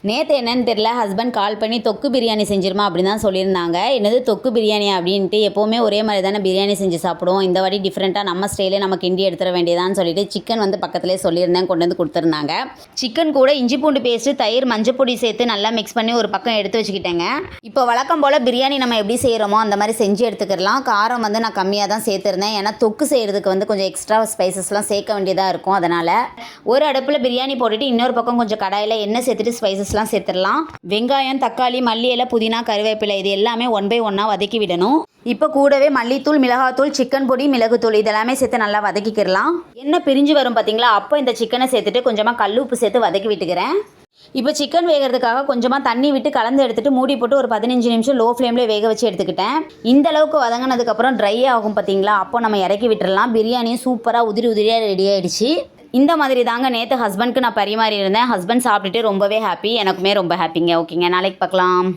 நேற்று என்னன்னு தெரியல, ஹஸ்பண்ட் கால் பண்ணி தொக்கு பிரியாணி செஞ்சிருமா அப்படின்னு தான் சொல்லியிருந்தாங்க. என்னது தொக்கு பிரியாணி அப்படின்ட்டு, எப்போவுமே ஒரே மாதிரி தானே பிரியாணி செஞ்சு சாப்பிடுவோம், இந்த வாட்டி டிஃப்ரெண்ட்டாக நம்ம ஸ்டைலே நம்ம கிண்டி எடுத்துட வேண்டியதான்னு சொல்லிட்டு சிக்கன் வந்து பக்கத்துலேயே சொல்லியிருந்தேன், கொண்டு வந்து கொடுத்துருந்தாங்க. சிக்கன் கூட இஞ்சி பூண்டு பேஸ்ட்டு, தயிர், மஞ்சப்பொடி சேர்த்து நல்லா மிக்ஸ் பண்ணி ஒரு பக்கம் எடுத்து வச்சுக்கிட்டேங்க. இப்போ வழக்கம் போல் பிரியாணி நம்ம எப்படி செய்கிறோமோ அந்த மாதிரி செஞ்சு எடுத்துக்கிடலாம். காரம் வந்து நான் கம்மியாக தான் சேர்த்துருந்தேன், ஏன்னா தொக்கு செய்கிறதுக்கு வந்து கொஞ்சம் எக்ஸ்ட்ரா ஸ்பைசஸ்லாம் சேர்க்க வேண்டியதாக இருக்கும். அதனால் ஒரு அடுப்பில் பிரியாணி போட்டுட்டு இன்னொரு பக்கம் கொஞ்சம் கடாயில் எண்ணெய் சேர்த்துட்டு ஸ்பைசஸ்லாம் சேர்த்துடலாம். வெங்காயம், தக்காளி, மல்லி இலை, புதினா, கருவேப்பிலை இது எல்லாமே 1 by 1 வதக்கி விடணும். இப்போ கூடவே மல்லித்தூள், மிளகாத்தூள், சிக்கன் பொடி, மிளகுத்தூள் இதெல்லாமே சேர்த்து நல்லா வதக்கிக்கிறலாம். எண்ணெய் பிரிஞ்சு வரும் பார்த்தீங்களா, அப்போ இந்த சிக்கனை சேர்த்துட்டு கொஞ்சமாக கல் உப்பு சேர்த்து வதக்கி விட்டுக்கிறேன். இப்போ சிக்கன் வேகிறதுக்காக கொஞ்சமாக தண்ணி விட்டு கலந்து எடுத்துகிட்டு மூடி போட்டு ஒரு 15 நிமிஷம் லோ ஃப்ளேமில் வேக வச்சு எடுத்துக்கிட்டேன். இந்த அளவுக்கு வதங்கினதுக்கப்புறம் ட்ரை ஆகும் பார்த்தீங்களா, அப்போ நம்ம இறக்கி விட்டுடலாம். பிரியாணியும் சூப்பராக உதிரி உதிரியாக ரெடி ஆகிடுச்சு. இந்த மாதிரி தாங்க நேற்று ஹஸ்பண்ட்க்கு நான் பரிமாறி இருந்தேன். ஹஸ்பண்ட் சாப்பிட்டுட்டு ரொம்பவே ஹாப்பி, எனக்குமே ரொம்ப ஹாப்பிங்க. ஓகேங்க, நாளைக்கு பார்க்கலாம்.